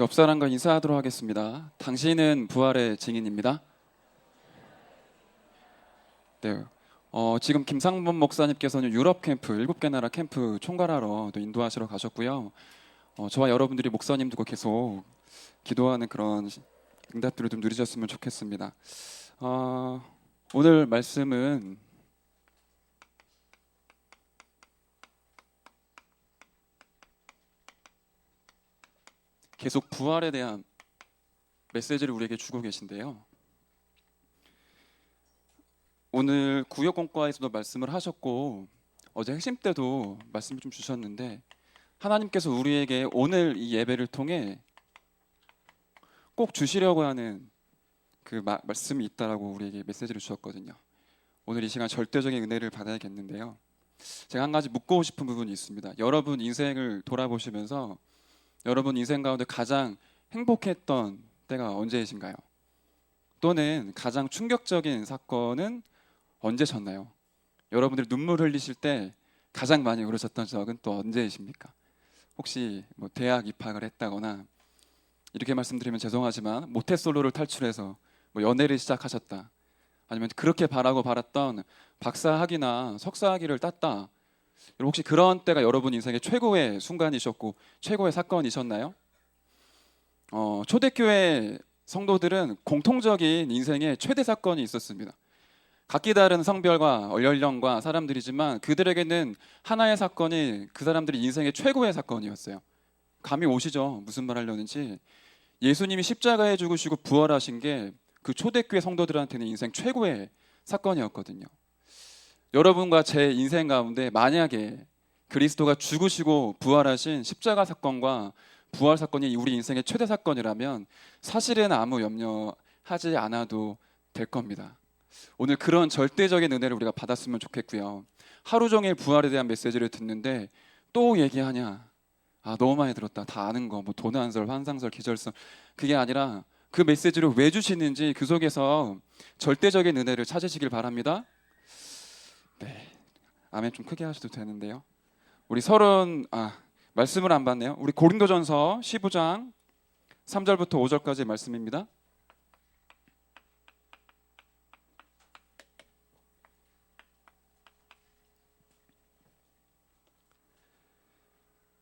옆 사람과 인사하도록 하겠습니다. 당신은 부활의 증인입니다. 네. 지금 김상범 목사님께서는 유럽 캠프 7개 나라 캠프 총괄하러 또 인도하시러 가셨고요. 저와 여러분들이 목사님 두고 계속 기도하는 그런 응답들을 좀 누리셨으면 좋겠습니다. 오늘 말씀은 계속 부활에 대한 메시지를 우리에게 주고 계신데요. 오늘 구역공과에서도 말씀을 하셨고 어제 핵심 때도 말씀을 좀 주셨는데 하나님께서 우리에게 오늘 이 예배를 통해 꼭 주시려고 하는 그 말씀이 있다라고 우리에게 메시지를 주셨거든요. 오늘 이 시간 절대적인 은혜를 받아야겠는데요. 제가 한 가지 묻고 싶은 부분이 있습니다. 여러분 인생을 돌아보시면서 여러분 인생 가운데 가장 행복했던 때가 언제이신가요? 또는 가장 충격적인 사건은 언제셨나요? 여러분들이 눈물 흘리실 때 가장 많이 울으셨던 적은 또 언제이십니까? 혹시 뭐 대학 입학을 했다거나 이렇게 말씀드리면 죄송하지만 모태솔로를 탈출해서 뭐 연애를 시작하셨다, 아니면 그렇게 바라고 바랐던 박사학위나 석사학위를 땄다, 혹시 그런 때가 여러분 인생의 최고의 순간이셨고 최고의 사건이셨나요? 초대교회 성도들은 공통적인 인생의 최대 사건이 있었습니다. 각기 다른 성별과 연령과 사람들이지만 그들에게는 하나의 사건이 그 사람들의 인생의 최고의 사건이었어요. 감이 오시죠? 무슨 말 하려는지. 예수님이 십자가에 죽으시고 부활하신 게 그 초대교회 성도들한테는 인생 최고의 사건이었거든요. 여러분과 제 인생 가운데 만약에 그리스도가 죽으시고 부활하신 십자가 사건과 부활 사건이 우리 인생의 최대 사건이라면 사실은 아무 염려하지 않아도 될 겁니다. 오늘 그런 절대적인 은혜를 우리가 받았으면 좋겠고요. 하루 종일 부활에 대한 메시지를 듣는데 또 얘기하냐? 너무 많이 들었다. 다 아는 거, 뭐 도난설, 환상설, 기절설. 그게 아니라 그 메시지를 왜 주시는지 그 속에서 절대적인 은혜를 찾으시길 바랍니다. 네, 아멘 좀 크게 하셔도 되는데요. 우리 말씀을 안 봤네요. 우리 고린도전서 15장 3절부터 5절까지 말씀입니다.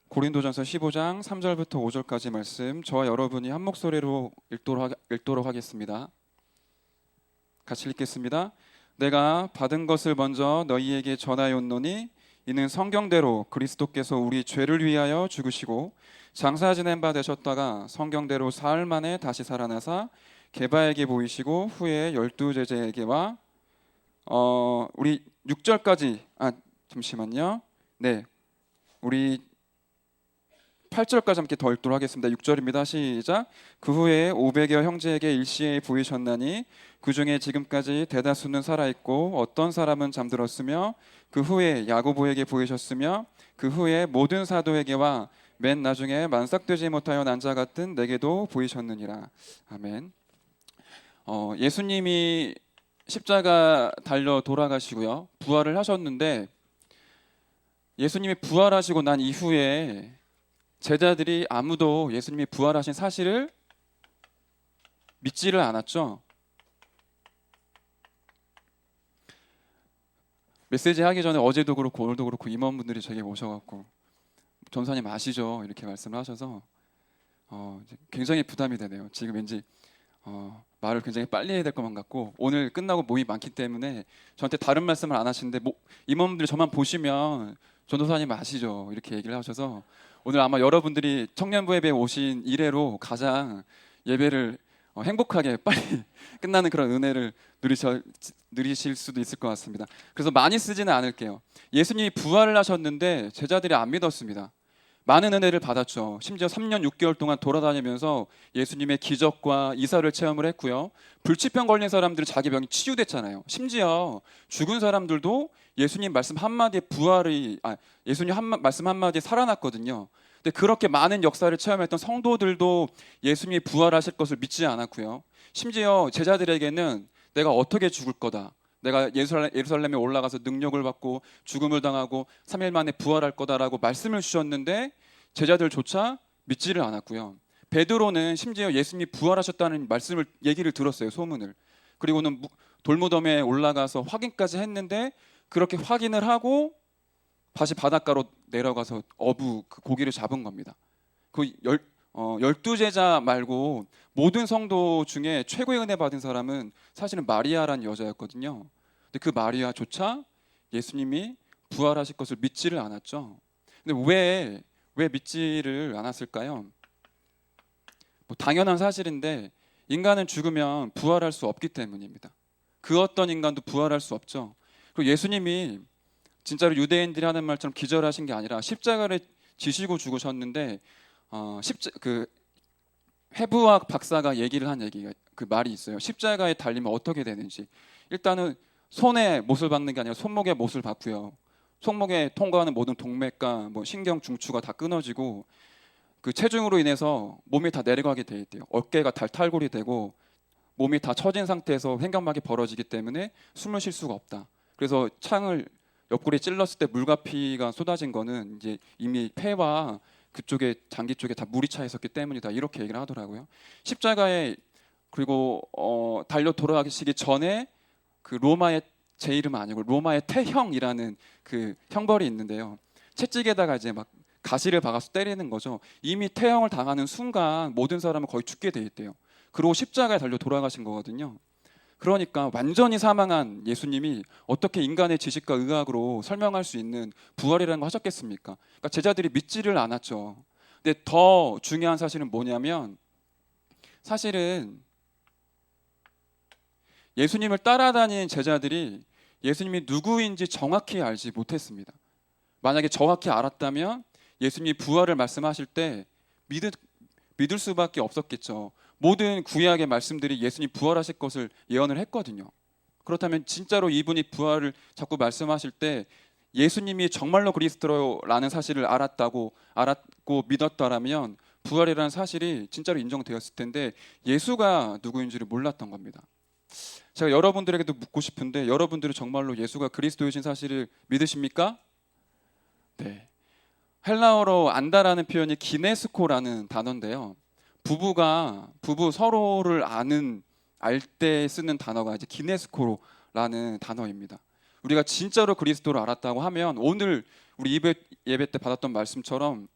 고린도전서 15장 3절부터 5절까지 말씀, 저와 여러분이 한 목소리로 읽도록 하겠습니다. 같이 읽겠습니다. 내가 받은 것을 먼저 너희에게 전하였노니 이는 성경대로 그리스도께서 우리 죄를 위하여 죽으시고 장사 지낸 바 되셨다가 성경대로 사흘 만에 다시 살아나사 게바에게 보이시고 후에 12제자에게와 우리 6절까지 잠시만요. 네, 우리 8절까지 함께 더 읽도록 하겠습니다. 6절입니다. 시작. 그 후에 500여 형제에게 일시에 보이셨나니 그 중에 지금까지 대다수는 살아있고 어떤 사람은 잠들었으며 그 후에 야고보에게 보이셨으며 그 후에 모든 사도에게와 맨 나중에 만삭되지 못하여 난 자 같은 내게도 보이셨느니라. 아멘. 예수님이 십자가 달려 돌아가시고요, 부활을 하셨는데 예수님이 부활하시고 난 이후에 제자들이 아무도 예수님이 부활하신 사실을 믿지를 않았죠. 메시지 하기 전에 어제도 그렇고 오늘도 그렇고 임원분들이 저에게 오셔갖고 전사님 아시죠? 이렇게 말씀을 하셔서 굉장히 부담이 되네요. 지금 왠지 말을 굉장히 빨리 해야 될 것만 같고 오늘 끝나고 모임이 많기 때문에 저한테 다른 말씀을 안 하시는데 임원분들이 저만 보시면 전도사님 아시죠? 이렇게 얘기를 하셔서 오늘 아마 여러분들이 청년부 예배에 오신 이래로 가장 예배를 행복하게 빨리 끝나는 그런 은혜를 누리실 수도 있을 것 같습니다. 그래서 많이 쓰지는 않을게요. 예수님이 부활을 하셨는데 제자들이 안 믿었습니다. 많은 은혜를 받았죠. 심지어 3년 6개월 동안 돌아다니면서 예수님의 기적과 이사를 체험을 했고요. 불치병 걸린 사람들은 자기 병이 치유됐잖아요. 심지어 죽은 사람들도 예수님 말씀 한마디에 예수님 말씀 한마디에 살아났거든요. 근데 그렇게 많은 역사를 체험했던 성도들도 예수님이 부활하실 것을 믿지 않았고요. 심지어 제자들에게는 내가 어떻게 죽을 거다, 내가 예루살렘에 올라가서 능력을 받고 죽음을 당하고 3일 만에 부활할 거다라고 말씀을 주셨는데 제자들조차 믿지를 않았고요. 베드로는 심지어 예수님이 부활하셨다는 말씀을 얘기를 들었어요. 소문을. 그리고는 돌무덤에 올라가서 확인까지 했는데 그렇게 확인을 하고 다시 바닷가로 내려가서 어부 그 고기를 잡은 겁니다. 그 12제자 말고 모든 성도 중에 최고의 은혜 받은 사람은 사실은 마리아라는 여자였거든요. 근데 그 마리아조차 예수님이 부활하실 것을 믿지를 않았죠. 근데 왜 믿지를 않았을까요? 뭐 당연한 사실인데 인간은 죽으면 부활할 수 없기 때문입니다. 그 어떤 인간도 부활할 수 없죠. 그리고 예수님이 진짜로 유대인들이 하는 말처럼 기절하신 게 아니라 십자가를 지시고 죽으셨는데 그 해부학 박사가 얘기를 한 얘기가 그 말이 있어요. 십자가에 달리면 어떻게 되는지. 일단은 손에 못을 박는 게 아니라 손목에 못을 박고요. 손목에 통과하는 모든 동맥과 뭐 신경 중추가 다 끊어지고 그 체중으로 인해서 몸이 다 내려가게 돼 있대요. 어깨가 탈골이 되고 몸이 다 처진 상태에서 횡격막이 벌어지기 때문에 숨을 쉴 수가 없다. 그래서 창을 옆구리에 찔렀을 때 물과 피가 쏟아진 거는 이제 이미 폐와 그쪽에 장기 쪽에 다 물이 차 있었기 때문이다. 이렇게 얘기를 하더라고요. 십자가에 그리고 달려 돌아가시기 전에 그 로마의 제 이름은 아니고 로마의 태형이라는 그 형벌이 있는데요. 채찍에다가 이제 막 가시를 박아서 때리는 거죠. 이미 태형을 당하는 순간 모든 사람은 거의 죽게 돼 있대요. 그리고 십자가에 달려 돌아가신 거거든요. 그러니까 완전히 사망한 예수님이 어떻게 인간의 지식과 의학으로 설명할 수 있는 부활이라는 거 하셨겠습니까? 그러니까 제자들이 믿지를 않았죠. 근데 더 중요한 사실은 뭐냐면 사실은 예수님을 따라다니는 제자들이 예수님이 누구인지 정확히 알지 못했습니다. 만약에 정확히 알았다면 예수님이 부활을 말씀하실 때 믿을 수밖에 없었겠죠. 모든 구약의 말씀들이 예수님 부활하실 것을 예언을 했거든요. 그렇다면 진짜로 이분이 부활을 자꾸 말씀하실 때 예수님이 정말로 그리스도라는 사실을 알았고 믿었다라면 부활이라는 사실이 진짜로 인정되었을 텐데 예수가 누구인지를 몰랐던 겁니다. 제가 여러분들에게도 묻고 싶은데 여러분들은 정말로 예수가 그리스도이신 사실을 믿으십니까? 네. 헬라어로 안다라는 표현이 기네스코라는 단어인데요. 부부 서로를 알 때 쓰는 단어가 이제 기네스코라는 단어입니다. 우리가 진짜로 그리스도를 알았다고 하면 오늘 우리 예배 때 받았던 말씀처럼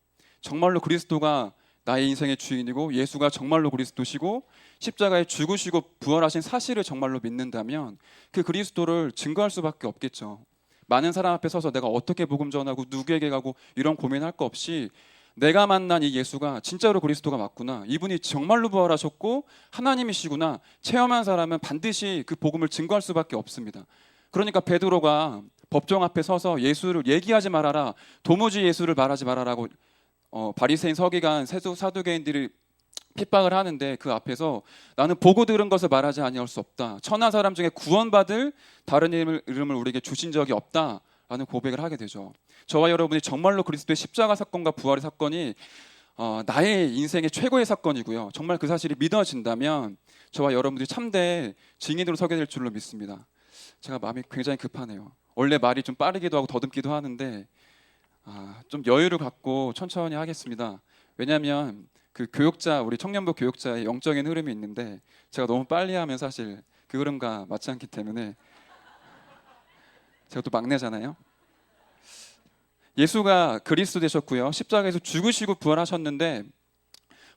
정말로 그리스도가 나의 인생의 주인이고 예수가 정말로 그리스도시고 십자가에 죽으시고 부활하신 사실을 정말로 믿는다면 그 그리스도를 증거할 수밖에 없겠죠. 많은 사람 앞에 서서 내가 어떻게 복음 전하고 누구에게 가고 이런 고민할 거 없이 내가 만난 이 예수가 진짜로 그리스도가 맞구나, 이분이 정말로 부활하셨고 하나님이시구나 체험한 사람은 반드시 그 복음을 증거할 수밖에 없습니다. 그러니까 베드로가 법정 앞에 서서 예수를 얘기하지 말아라, 도무지 예수를 말하지 말아라고 바리새인 서기관 사두개인들이 핍박을 하는데 그 앞에서 나는 보고 들은 것을 말하지 아니할 수 없다, 천하 사람 중에 구원받을 다른 이름을 우리에게 주신 적이 없다라는 고백을 하게 되죠. 저와 여러분이 정말로 그리스도의 십자가 사건과 부활의 사건이 나의 인생의 최고의 사건이고요, 정말 그 사실이 믿어진다면 저와 여러분들이 참된 증인으로 서게 될 줄로 믿습니다. 제가 마음이 굉장히 급하네요. 원래 말이 좀 빠르기도 하고 더듬기도 하는데 좀 여유를 갖고 천천히 하겠습니다. 왜냐하면 그 교육자, 우리 청년부 교육자의 영적인 흐름이 있는데 제가 너무 빨리 하면 사실 그 흐름과 맞지 않기 때문에, 제가 또 막내잖아요. 예수가 그리스도 되셨고요, 십자가에서 죽으시고 부활하셨는데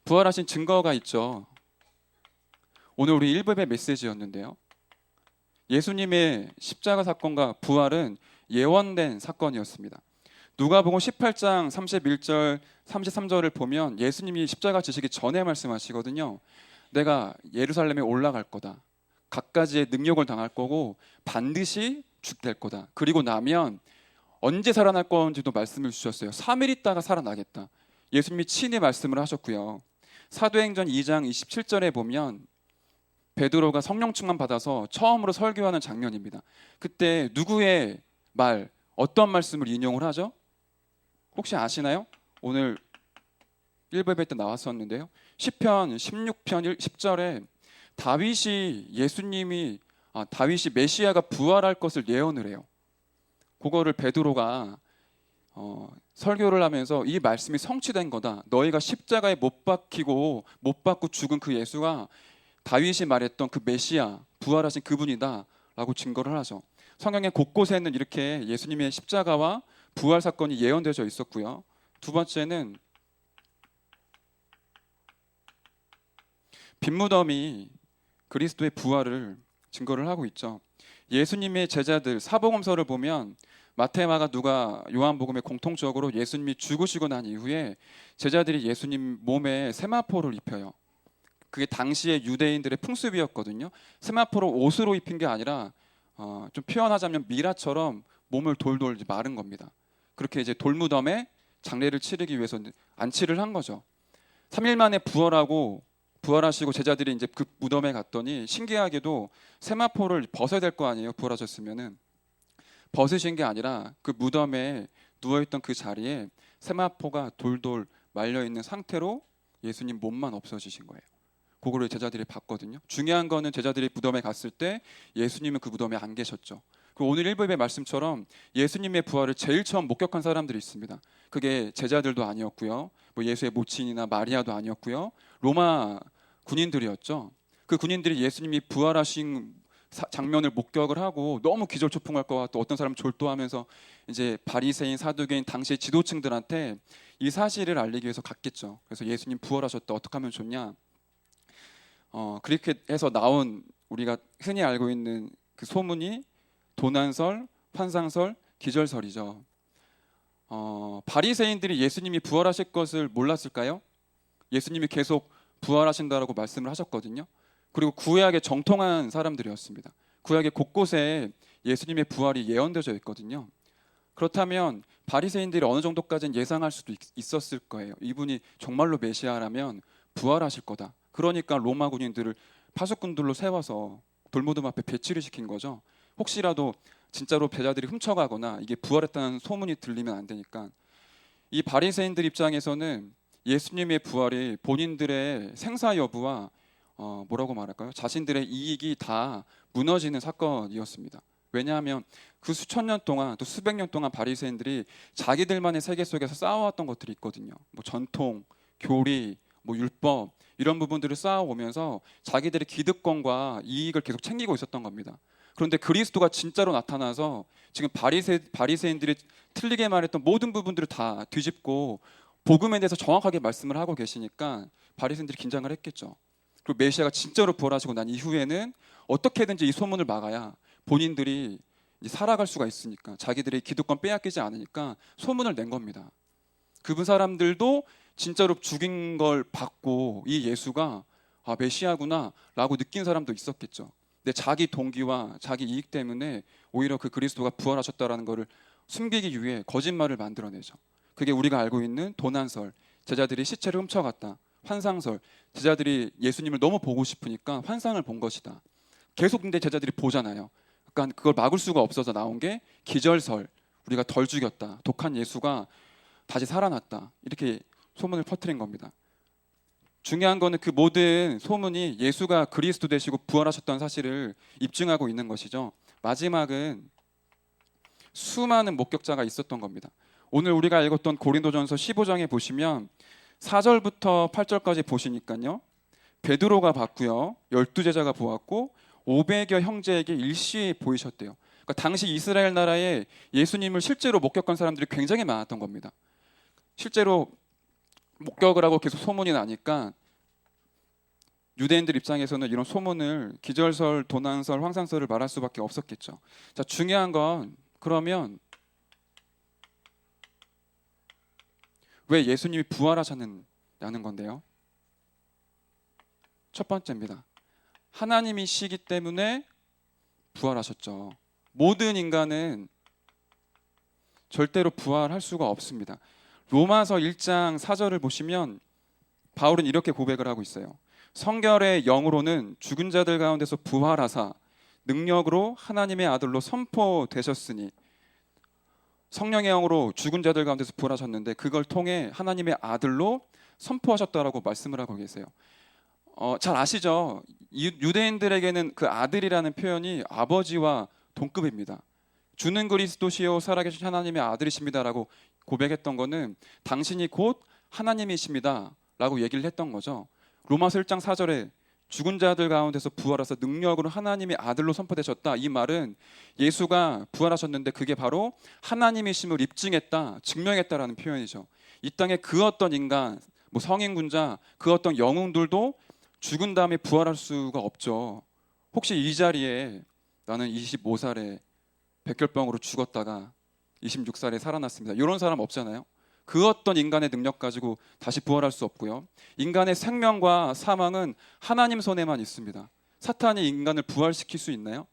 부활하신 증거가 있죠. 오늘 우리 1부의 메시지였는데요, 예수님의 십자가 사건과 부활은 예언된 사건이었습니다. 누가복음 18장 31절 33절을 보면 예수님이 십자가 지시기 전에 말씀하시거든요. 내가 예루살렘에 올라갈 거다, 갖가지의 능력을 당할 거고 반드시 죽될 거다, 그리고 나면 언제 살아날 건지도 말씀을 주셨어요. 3일 있다가 살아나겠다, 예수님이 친히 말씀을 하셨고요. 사도행전 2장 27절에 보면 베드로가 성령 충만 받아서 처음으로 설교하는 장면입니다. 그때 누구의 말, 어떤 말씀을 인용을 하죠? 혹시 아시나요? 오늘 1부 예배 때 나왔었는데요, 시편 16편 10절에 다윗이 메시아가 부활할 것을 예언을 해요. 그거를 베드로가 설교를 하면서 이 말씀이 성취된 거다. 너희가 십자가에 못 박고 죽은 그 예수가 다윗이 말했던 그 메시아, 부활하신 그분이다라고 증거를 하죠. 성경의 곳곳에는 이렇게 예수님의 십자가와 부활 사건이 예언되어 있었고요. 두 번째는 빈무덤이 그리스도의 부활을 증거를 하고 있죠. 예수님의 제자들 사복음서를 보면 마태, 마가, 누가, 요한복음에 공통적으로 예수님이 죽으시고 난 이후에 제자들이 예수님 몸에 세마포를 입혀요. 그게 당시의 유대인들의 풍습이었거든요. 세마포를 옷으로 입힌 게 아니라 좀 표현하자면 미라처럼 몸을 돌돌 마른 겁니다. 그렇게 이제 돌무덤에 장례를 치르기 위해서 안치를 한 거죠. 3일 만에 부활하시고 제자들이 이제 그 무덤에 갔더니 신기하게도 세마포를 벗어야 될 거 아니에요. 부활하셨으면은 벗으신 게 아니라 그 무덤에 누워있던 그 자리에 세마포가 돌돌 말려 있는 상태로 예수님 몸만 없어지신 거예요. 그거를 제자들이 봤거든요. 중요한 거는 제자들이 무덤에 갔을 때 예수님은 그 무덤에 안 계셨죠. 오늘 1부의 말씀처럼 예수님의 부활을 제일 처음 목격한 사람들이 있습니다. 그게 제자들도 아니었고요, 뭐 예수의 모친이나 마리아도 아니었고요, 로마 군인들이었죠. 그 군인들이 예수님이 부활하신 장면을 목격을 하고 너무 기절초풍할 것 같고 어떤 사람은 졸도하면서 이제 바리새인, 사두개인 당시의 지도층들한테 이 사실을 알리기 위해서 갔겠죠. 그래서 예수님 부활하셨다, 어떻게 하면 좋냐, 그렇게 해서 나온 우리가 흔히 알고 있는 그 소문이 도난설, 환상설, 기절설이죠. 바리새인들이 예수님이 부활하실 것을 몰랐을까요? 예수님이 계속 부활하신다라고 말씀을 하셨거든요. 그리고 구약에 정통한 사람들이었습니다. 구약의 곳곳에 예수님의 부활이 예언되어 있거든요. 그렇다면 바리새인들이 어느 정도까지는 예상할 수도 있었을 거예요. 이분이 정말로 메시아라면 부활하실 거다. 그러니까 로마 군인들을 파수꾼들로 세워서 돌무덤 앞에 배치를 시킨 거죠. 혹시라도 진짜로 제자들이 훔쳐가거나 이게 부활했다는 소문이 들리면 안 되니까. 이 바리새인들 입장에서는 예수님의 부활이 본인들의 생사 여부와 뭐라고 말할까요? 자신들의 이익이 다 무너지는 사건이었습니다. 왜냐하면 그 수천 년 동안 또 수백 년 동안 바리새인들이 자기들만의 세계 속에서 쌓아왔던 것들이 있거든요. 뭐 전통, 교리, 뭐 율법 이런 부분들을 쌓아오면서 자기들의 기득권과 이익을 계속 챙기고 있었던 겁니다. 그런데 그리스도가 진짜로 나타나서 지금 바리새인들이 틀리게 말했던 모든 부분들을 다 뒤집고 복음에 대해서 정확하게 말씀을 하고 계시니까 바리새인들이 긴장을 했겠죠. 그리고 메시아가 진짜로 부활하시고 난 이후에는 어떻게든지 이 소문을 막아야 본인들이 이제 살아갈 수가 있으니까, 자기들의 기득권 빼앗기지 않으니까 소문을 낸 겁니다. 그분 사람들도 진짜로 죽인 걸 받고 이 예수가 메시아구나 라고 느낀 사람도 있었겠죠. 근데 자기 동기와 자기 이익 때문에 오히려 그 그리스도가 부활하셨다라는 것을 숨기기 위해 거짓말을 만들어내죠. 그게 우리가 알고 있는 도난설, 제자들이 시체를 훔쳐갔다. 환상설, 제자들이 예수님을 너무 보고 싶으니까 환상을 본 것이다. 계속 근데 제자들이 보잖아요. 그러니까 그걸 막을 수가 없어서 나온 게 기절설, 우리가 덜 죽였다, 독한 예수가 다시 살아났다, 이렇게 소문을 퍼뜨린 겁니다. 중요한 거는 그 모든 소문이 예수가 그리스도 되시고 부활하셨다는 사실을 입증하고 있는 것이죠. 마지막은 수많은 목격자가 있었던 겁니다. 오늘 우리가 읽었던 고린도전서 15장에 보시면 4절부터 8절까지 보시니까요, 베드로가 봤고요, 12제자가 보았고 500여 형제에게 일시에 보이셨대요. 그러니까 당시 이스라엘 나라에 예수님을 실제로 목격한 사람들이 굉장히 많았던 겁니다. 실제로 목격을 하고 계속 소문이 나니까 유대인들 입장에서는 이런 소문을 기절설, 도난설, 황상설을 말할 수밖에 없었겠죠. 자, 중요한 건 그러면 왜 예수님이 부활하셨느냐는 건데요. 첫 번째입니다. 하나님이시기 때문에 부활하셨죠. 모든 인간은 절대로 부활할 수가 없습니다. 로마서 1장 4절을 보시면 바울은 이렇게 고백을 하고 있어요. 성결의 영으로는 죽은 자들 가운데서 부활하사 능력으로 하나님의 아들로 선포되셨으니, 성령의 영으로 죽은 자들 가운데서 부활하셨는데 그걸 통해 하나님의 아들로 선포하셨다라고 말씀을 하고 계세요. 잘 아시죠? 유대인들에게는 그 아들이라는 표현이 아버지와 동급입니다. 주는 그리스도시요 살아계신 하나님의 아들이십니다라고 고백했던 거는 당신이 곧 하나님이십니다라고 얘기를 했던 거죠. 로마서 1장 4절에 죽은 자들 가운데서 부활하사 능력으로 하나님의 아들로 선포되셨다. 이 말은 예수가 부활하셨는데 그게 바로 하나님이심을 입증했다, 증명했다라는 표현이죠. 이 땅에 그 어떤 인간, 뭐 성인 군자, 그 어떤 영웅들도 죽은 다음에 부활할 수가 없죠. 혹시 이 자리에 나는 25살에 백혈병으로 죽었다가 26살에 살아났습니다, 이런 사람 없잖아요. 그 어떤 인간의 능력 가지고 다시 부활할 수 없고요. 인간의 생명과 사망은 하나님 손에만 있습니다. 사탄이 인간을 부활시킬 수 있나요?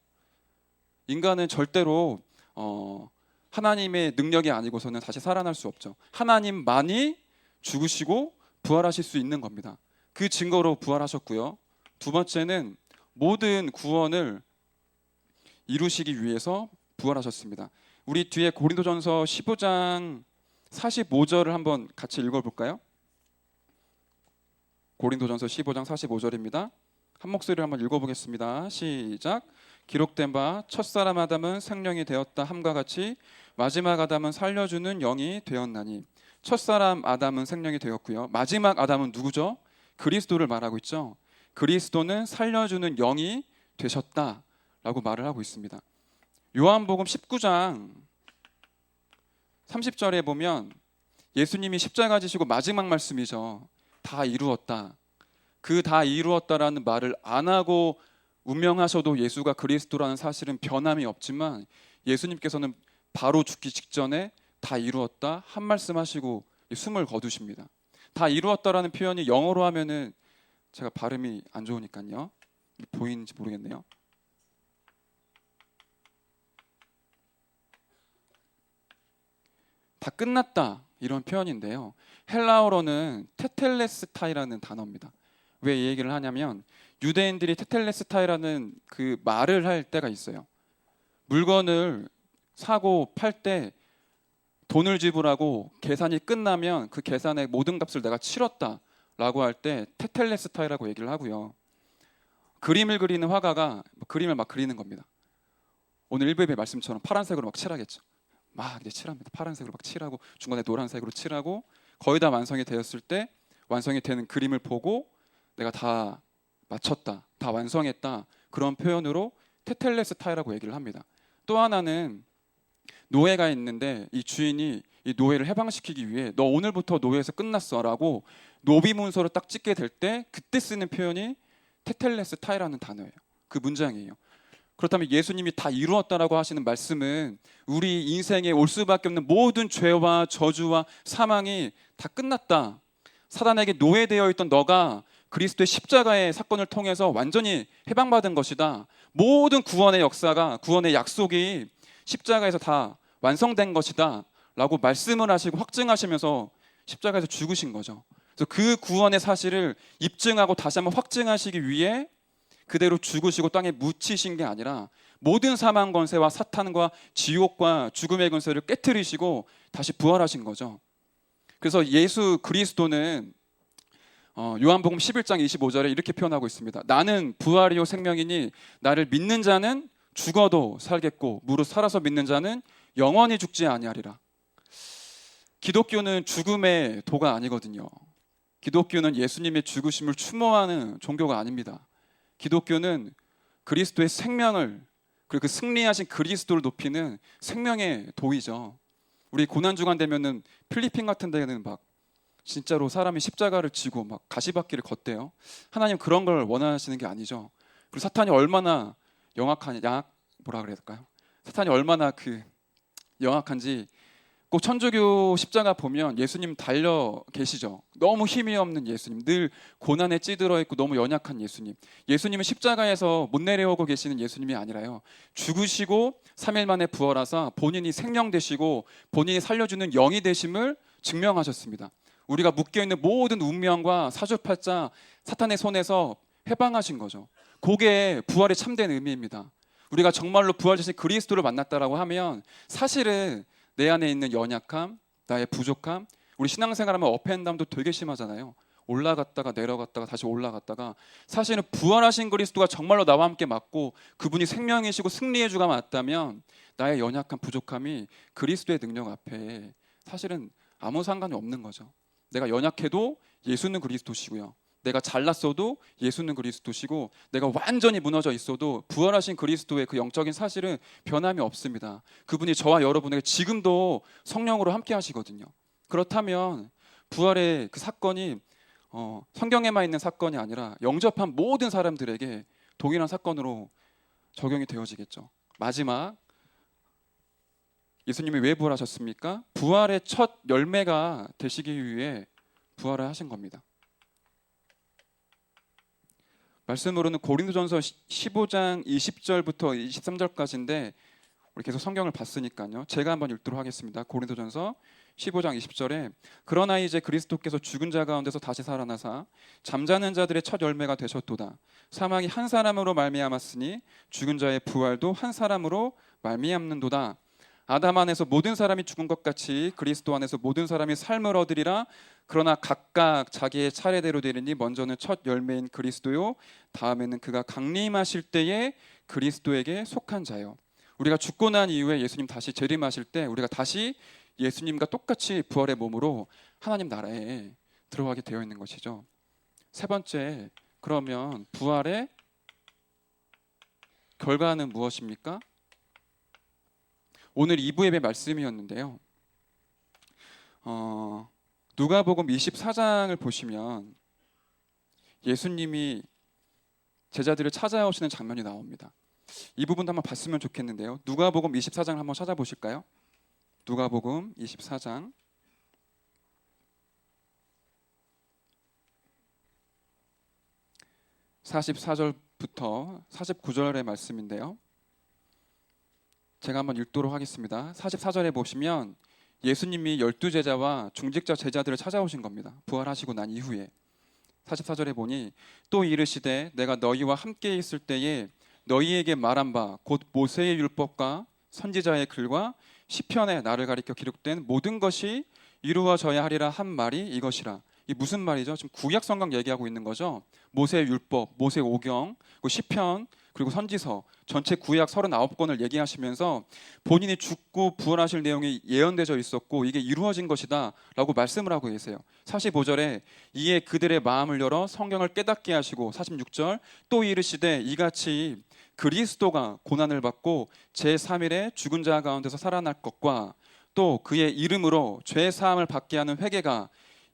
인간은 절대로 하나님의 능력이 아니고서는 다시 살아날 수 없죠. 하나님만이 죽으시고 부활하실 수 있는 겁니다. 그 증거로 부활하셨고요. 두 번째는 모든 구원을 이루시기 위해서 부활하셨습니다. 우리 뒤에 고린도전서 15장 45절을 한번 같이 읽어볼까요? 고린도전서 15장 45절입니다. 한 목소리로 한번 읽어보겠습니다. 시작. 기록된 바 첫사람 아담은 생명이 되었다 함과 같이 마지막 아담은 살려주는 영이 되었나니. 첫사람 아담은 생명이 되었고요. 마지막 아담은 누구죠? 그리스도를 말하고 있죠. 그리스도는 살려주는 영이 되셨다라고 말을 하고 있습니다. 요한복음 19장 30절에 보면 예수님이 십자가 지시고 마지막 말씀이죠. 다 이루었다. 그 다 이루었다라는 말을 안 하고 운명하셔도 예수가 그리스도라는 사실은 변함이 없지만 예수님께서는 바로 죽기 직전에 다 이루었다 한 말씀 하시고 숨을 거두십니다. 다 이루었다라는 표현이 영어로 하면은 제가 발음이 안 좋으니까요. 보이는지 모르겠네요. 다 끝났다 이런 표현인데요. 헬라어로는 테텔레스타이라는 단어입니다. 왜 이 얘기를 하냐면 유대인들이 테텔레스타이라는 그 말을 할 때가 있어요. 물건을 사고 팔 때 돈을 지불하고 계산이 끝나면 그 계산의 모든 값을 내가 치렀다라고 할 때 테텔레스타이라고 얘기를 하고요. 그림을 그리는 화가가 그림을 막 그리는 겁니다. 오늘 1부의 말씀처럼 파란색으로 막 칠하겠죠. 막 이제 칠합니다. 파란색으로 막 칠하고 중간에 노란색으로 칠하고 거의 다 완성이 되었을 때 완성이 되는 그림을 보고 내가 다 마쳤다, 다 완성했다, 그런 표현으로 테텔레스타이라고 얘기를 합니다. 또 하나는 노예가 있는데 이 주인이 이 노예를 해방시키기 위해 너 오늘부터 노예에서 끝났어라고 노비 문서를 딱 찍게 될 때 그때 쓰는 표현이 테텔레스타이라는 단어예요. 그 문장이에요. 그렇다면 예수님이 다 이루었다라고 하시는 말씀은 우리 인생에 올 수밖에 없는 모든 죄와 저주와 사망이 다 끝났다. 사단에게 노예되어 있던 너가 그리스도의 십자가의 사건을 통해서 완전히 해방받은 것이다. 모든 구원의 역사가, 구원의 약속이 십자가에서 다 완성된 것이다 라고 말씀을 하시고 확증하시면서 십자가에서 죽으신 거죠. 그래서 그 구원의 사실을 입증하고 다시 한번 확증하시기 위해 그대로 죽으시고 땅에 묻히신 게 아니라 모든 사망 권세와 사탄과 지옥과 죽음의 권세를 깨트리시고 다시 부활하신 거죠. 그래서 예수 그리스도는 요한복음 11장 25절에 이렇게 표현하고 있습니다. 나는 부활이요 생명이니 나를 믿는 자는 죽어도 살겠고 무릇 살아서 믿는 자는 영원히 죽지 아니하리라. 기독교는 죽음의 도가 아니거든요. 기독교는 예수님의 죽으심을 추모하는 종교가 아닙니다. 기독교는 그리스도의 생명을, 그리고 그 승리하신 그리스도를 높이는 생명의 도이죠. 우리 고난주간 되면은 필리핀 같은 데는 막 진짜로 사람이 십자가를 지고 막 가시밭길을 걷대요. 하나님 그런 걸 원하시는 게 아니죠. 그리고 사탄이 얼마나 뭐라 그래야 될까요? 사탄이 얼마나 영악한지 꼭 천주교 십자가 보면 예수님 달려 계시죠. 너무 힘이 없는 예수님, 늘 고난에 찌들어 있고 너무 연약한 예수님. 예수님은 십자가에서 못 내려오고 계시는 예수님이 아니라요, 죽으시고 3일 만에 부활하사 본인이 생명 되시고 본인이 살려주는 영이 되심을 증명하셨습니다. 우리가 묶여있는 모든 운명과 사주팔자 사탄의 손에서 해방하신 거죠. 그게 부활의 참된 의미입니다. 우리가 정말로 부활하신 그리스도를 만났다라고 하면 사실은 내 안에 있는 연약함, 나의 부족함, 우리 신앙생활하면 업앤다운도 되게 심하잖아요. 올라갔다가 내려갔다가 다시 올라갔다가, 사실은 부활하신 그리스도가 정말로 나와 함께 맞고 그분이 생명이시고 승리의 주가 맞다면 나의 연약한 부족함이 그리스도의 능력 앞에 사실은 아무 상관이 없는 거죠. 내가 연약해도 예수는 그리스도시고요, 내가 잘났어도 예수는 그리스도시고, 내가 완전히 무너져 있어도 부활하신 그리스도의 그 영적인 사실은 변함이 없습니다. 그분이 저와 여러분에게 지금도 성령으로 함께 하시거든요. 그렇다면 부활의 그 사건이 성경에만 있는 사건이 아니라 영접한 모든 사람들에게 동일한 사건으로 적용이 되어지겠죠. 마지막, 예수님이 왜 부활하셨습니까? 부활의 첫 열매가 되시기 위해 부활을 하신 겁니다. 말씀으로는 고린도전서 15장 20절부터 23절까지인데 우리 계속 성경을 봤으니까요, 제가 한번 읽도록 하겠습니다. 고린도전서 15장 20절에 그러나 이제 그리스도께서 죽은 자 가운데서 다시 살아나사 잠자는 자들의 첫 열매가 되셨도다. 사망이 한 사람으로 말미암았으니 죽은 자의 부활도 한 사람으로 말미암는도다. 아담 안에서 모든 사람이 죽은 것 같이 그리스도 안에서 모든 사람이 삶을 얻으리라. 그러나 각각 자기의 차례대로 되리니 먼저는 첫 열매인 그리스도요, 다음에는 그가 강림하실 때에 그리스도에게 속한 자요. 우리가 죽고 난 이후에 예수님 다시 재림하실 때 우리가 다시 예수님과 똑같이 부활의 몸으로 하나님 나라에 들어가게 되어 있는 것이죠. 세 번째, 그러면 부활의 결과는 무엇입니까? 오늘 2부 예배 말씀이었는데요, 누가복음 24장을 보시면 예수님이 제자들을 찾아오시는 장면이 나옵니다. 이 부분도 한번 봤으면 좋겠는데요, 누가복음 24장 한번 찾아보실까요? 누가복음 24장 44절부터 49절의 말씀인데요, 제가 한번 읽도록 하겠습니다. 44절에 보시면 예수님이 12제자와 중직자 제자들을 찾아오신 겁니다. 부활하시고 난 이후에 44절에 보니 또 이르시되 내가 너희와 함께 있을 때에 너희에게 말한 바 곧 모세의 율법과 선지자의 글과 시편에 나를 가리켜 기록된 모든 것이 이루어져야 하리라 한 말이 이것이라. 이 무슨 말이죠? 지금 구약 성경 얘기하고 있는 거죠. 모세의 율법, 모세 오경, 그리고 시편, 그리고 선지서 전체 구약 39권을 얘기하시면서 본인이 죽고 부활하실 내용이 예언되어 있었고 이게 이루어진 것이다 라고 말씀을 하고 계세요. 45절에 이에 그들의 마음을 열어 성경을 깨닫게 하시고, 46절 또 이르시되 이같이 그리스도가 고난을 받고 제3일에 죽은 자 가운데서 살아날 것과 또 그의 이름으로 죄 사함을 받게 하는 회개가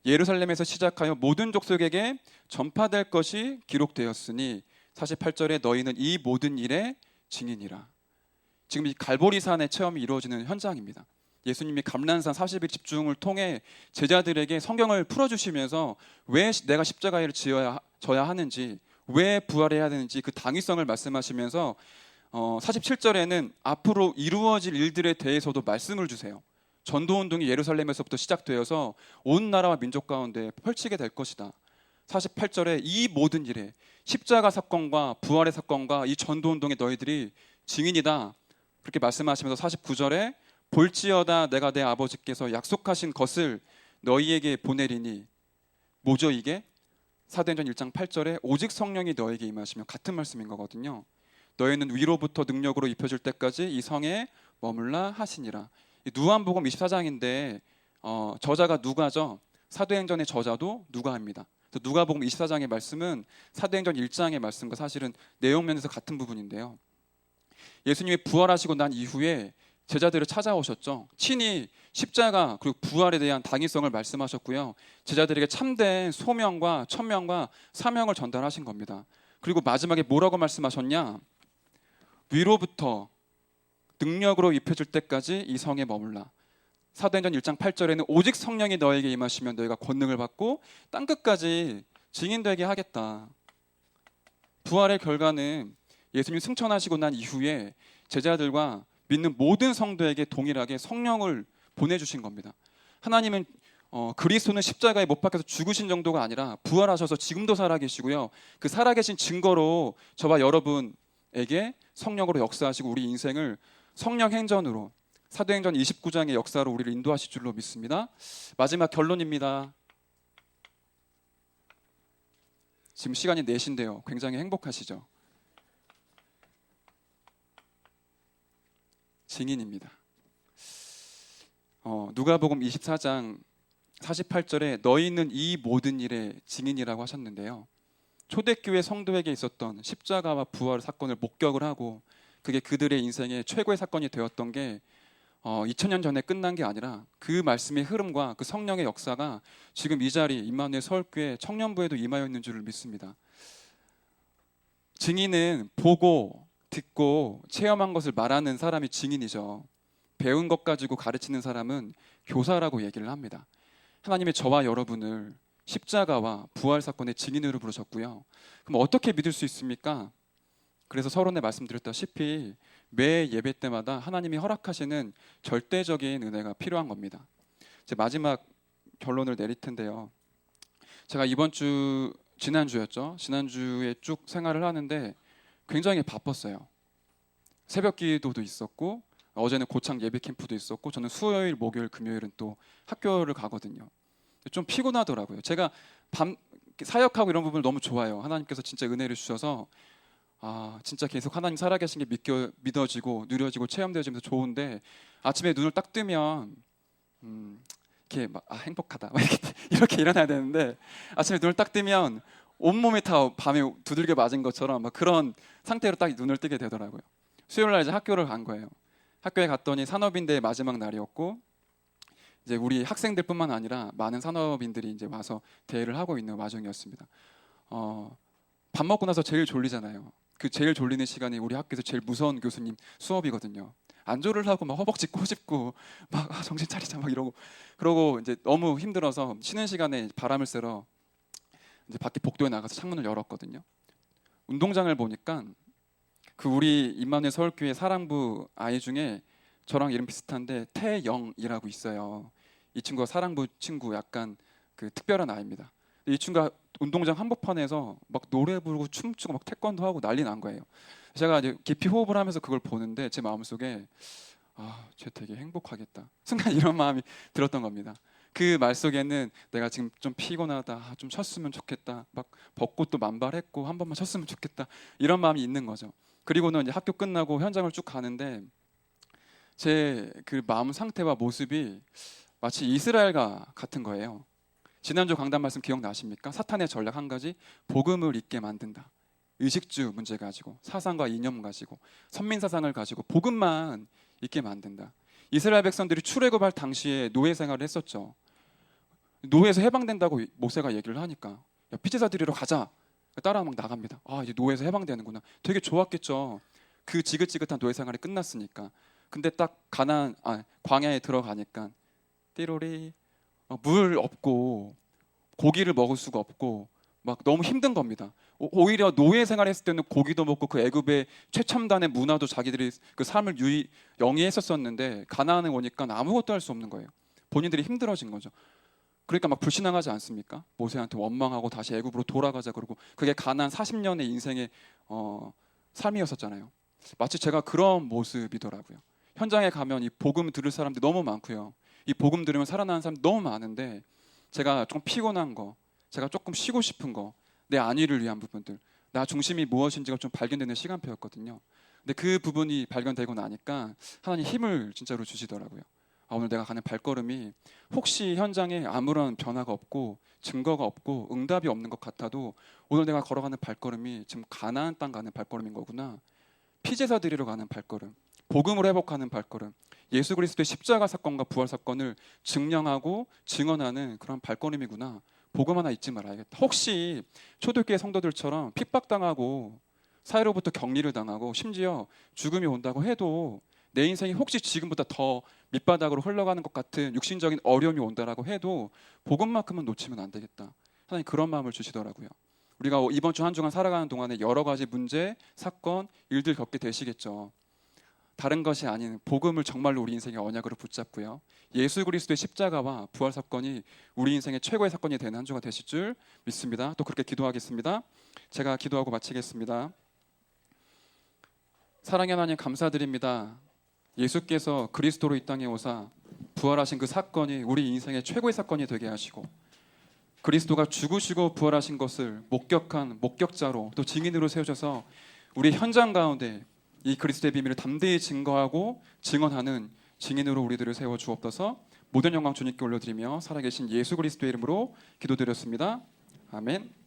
예루살렘에서 시작하여 모든 족속에게 전파될 것이 기록되었으니 48절에 너희는 이 모든 일의 증인이라. 지금 이 갈보리산의 체험이 이루어지는 현장입니다. 예수님이 감난산 40일 집중을 통해 제자들에게 성경을 풀어주시면서 왜 내가 십자가를 져야 하는지, 왜 부활해야 되는지 그 당위성을 말씀하시면서 47절에는 앞으로 이루어질 일들에 대해서도 말씀을 주세요. 전도운동이 예루살렘에서부터 시작되어서 온 나라와 민족 가운데 펼치게 될 것이다. 48절에 이 모든 일에 십자가 사건과 부활의 사건과 이 전도운동의 너희들이 증인이다 그렇게 말씀하시면서 49절에 볼지어다 내가 내 아버지께서 약속하신 것을 너희에게 보내리니, 뭐죠 이게? 사도행전 1장 8절에 오직 성령이 너에게 임하시면, 같은 말씀인 거거든요. 너희는 위로부터 능력으로 입혀질 때까지 이 성에 머물라 하시니라. 누가복음 24장인데 저자가 누가죠. 사도행전의 저자도 누가입니다. 누가복음 24장의 말씀은 사도행전 1장의 말씀과 사실은 내용 면에서 같은 부분인데요, 예수님이 부활하시고 난 이후에 제자들을 찾아오셨죠. 친히 십자가 그리고 부활에 대한 당위성을 말씀하셨고요, 제자들에게 참된 소명과 천명과 사명을 전달하신 겁니다. 그리고 마지막에 뭐라고 말씀하셨냐? 위로부터 능력으로 입혀질 때까지 이 성에 머물라. 사도행전 1장 8절에는 오직 성령이 너에게 임하시면 너희가 권능을 받고 땅끝까지 증인되게 하겠다. 부활의 결과는 예수님 승천하시고 난 이후에 제자들과 믿는 모든 성도에게 동일하게 성령을 보내주신 겁니다. 하나님은 그리스도는 십자가에 못 박혀서 죽으신 정도가 아니라 부활하셔서 지금도 살아계시고요, 그 살아계신 증거로 저와 여러분에게 성령으로 역사하시고 우리 인생을 성령 행전으로, 사도행전 29장의 역사로 우리를 인도하실 줄로 믿습니다. 마지막 결론입니다. 지금 시간이 4시인데요. 굉장히 행복하시죠? 증인입니다. 누가복음 24장 48절에 너희는 이 모든 일의 증인이라고 하셨는데요. 초대교회 성도에게 있었던 십자가와 부활 사건을 목격을 하고 그게 그들의 인생의 최고의 사건이 되었던 게 2000년 전에 끝난 게 아니라 그 말씀의 흐름과 그 성령의 역사가 지금 이 자리 임마누엘 서울교회 청년부에도 임하여 있는 줄을 믿습니다. 증인은 보고 듣고 체험한 것을 말하는 사람이 증인이죠. 배운 것 가지고 가르치는 사람은 교사라고 얘기를 합니다. 하나님의 저와 여러분을 십자가와 부활 사건의 증인으로 부르셨고요. 그럼 어떻게 믿을 수 있습니까? 그래서 서론에 말씀드렸다시피 매 예배 때마다 하나님이 허락하시는 절대적인 은혜가 필요한 겁니다. 이제 마지막 결론을 내릴 텐데요. 제가 지난주였죠. 지난주에 쭉 생활을 하는데 굉장히 바빴어요. 새벽 기도도 있었고 어제는 고창 예배 캠프도 있었고 저는 수요일, 목요일, 금요일은 또 학교를 가거든요. 좀 피곤하더라고요. 제가 밤 사역하고 이런 부분을 너무 좋아해요. 하나님께서 진짜 은혜를 주셔서 진짜 계속 하나님 살아계신 게 믿어지고 누려지고 체험되어지면서 좋은데 아침에 눈을 딱 뜨면 이렇게 막 행복하다 막 이렇게 일어나야 되는데 아침에 눈을 딱 뜨면 온몸이 다 밤에 두들겨 맞은 것처럼 막 그런 상태로 딱 눈을 뜨게 되더라고요. 수요일 날 이제 학교를 간 거예요. 학교에 갔더니 산업인대의 마지막 날이었고 이제 우리 학생들뿐만 아니라 많은 산업인들이 이제 와서 대회를 하고 있는 와중이었습니다. 밥 먹고 나서 제일 졸리잖아요. 그 제일 졸리는 시간이 우리 학교에서 제일 무서운 교수님 수업이거든요. 안조를 하고 막 허벅지 꼬집고 막 정신 차리자 막 이러고 그러고 이제 너무 힘들어서 쉬는 시간에 바람을 쐬러 이제 밖에 복도에 나가서 창문을 열었거든요. 운동장을 보니까 그 우리 임마누엘 서울교회 사랑부 아이 중에 저랑 이름 비슷한데 태영이라고 있어요. 이 친구가 사랑부 친구 약간 그 특별한 아이입니다. 이 친구가 운동장 한복판에서 막 노래 부르고 춤추고 막 태권도 하고 난리 난 거예요. 제가 이제 깊이 호흡을 하면서 그걸 보는데 제 마음속에 쟤 되게 행복하겠다. 순간 이런 마음이 들었던 겁니다. 그 말 속에는 내가 지금 좀 피곤하다, 좀 쉬었으면 좋겠다, 막 벚꽃도 만발했고 한 번만 쉬었으면 좋겠다 이런 마음이 있는 거죠. 그리고는 이제 학교 끝나고 현장을 쭉 가는데 제 그 마음 상태와 모습이 마치 이스라엘과 같은 거예요. 지난주 강단 말씀 기억나십니까? 사탄의 전략 한 가지, 복음을 잊게 만든다. 의식주 문제 가지고 사상과 이념 가지고 선민 사상을 가지고 복음만 잊게 만든다. 이스라엘 백성들이 출애굽할 당시에 노예 생활을 했었죠. 노예에서 해방된다고 모세가 얘기를 하니까 야, 피제사 드리러 가자. 따라 막 나갑니다. 이제 노예에서 해방되는구나. 되게 좋았겠죠. 그 지긋지긋한 노예 생활이 끝났으니까. 근데 딱 광야에 들어가니까 띠로리 물 없고 고기를 먹을 수가 없고 막 너무 힘든 겁니다. 오히려 노예 생활했을 때는 고기도 먹고 그 애굽의 최첨단의 문화도 자기들이 그 삶을 영위했었었는데 가나안에 오니까 아무것도 할 수 없는 거예요. 본인들이 힘들어진 거죠. 그러니까 막 불신앙하지 않습니까? 모세한테 원망하고 다시 애굽으로 돌아가자 그러고 그게 가나안 40년의 인생의 삶이었었잖아요. 마치 제가 그런 모습이더라고요. 현장에 가면 이 복음 들을 사람들이 너무 많고요. 이 복음 들으면 살아나는 사람이 너무 많은데 제가 좀 피곤한 거, 제가 조금 쉬고 싶은 거, 내 안위를 위한 부분들, 나 중심이 무엇인지가 좀 발견되는 시간표였거든요. 근데 그 부분이 발견되고 나니까 하나님 힘을 진짜로 주시더라고요. 오늘 내가 가는 발걸음이 혹시 현장에 아무런 변화가 없고 증거가 없고 응답이 없는 것 같아도 오늘 내가 걸어가는 발걸음이 지금 가나안 땅 가는 발걸음인 거구나. 피제사 드리러 가는 발걸음, 복음을 회복하는 발걸음, 예수 그리스도의 십자가 사건과 부활 사건을 증명하고 증언하는 그런 발걸음이구나. 복음 하나 잊지 말아야겠다. 혹시 초대교회 성도들처럼 핍박당하고 사회로부터 격리를 당하고 심지어 죽음이 온다고 해도 내 인생이 혹시 지금보다 더 밑바닥으로 흘러가는 것 같은 육신적인 어려움이 온다라고 해도 복음만큼은 놓치면 안 되겠다. 하나님 그런 마음을 주시더라고요. 우리가 이번 주 한 주간 살아가는 동안에 여러 가지 문제, 사건, 일들 겪게 되시겠죠. 다른 것이 아닌 복음을 정말로 우리 인생의 언약으로 붙잡고요. 예수 그리스도의 십자가와 부활 사건이 우리 인생의 최고의 사건이 되는 한 주가 되실 줄 믿습니다. 또 그렇게 기도하겠습니다. 제가 기도하고 마치겠습니다. 사랑의 하나님 감사드립니다. 예수께서 그리스도로 이 땅에 오사 부활하신 그 사건이 우리 인생의 최고의 사건이 되게 하시고 그리스도가 죽으시고 부활하신 것을 목격한 목격자로 또 증인으로 세우셔서 우리 현장 가운데 이 그리스도의 비밀을 담대히 증거하고 증언하는 증인으로 우리들을 세워 주옵소서. 모든 영광 주님께 올려드리며 살아계신 예수 그리스도의 이름으로 기도드렸습니다. 아멘.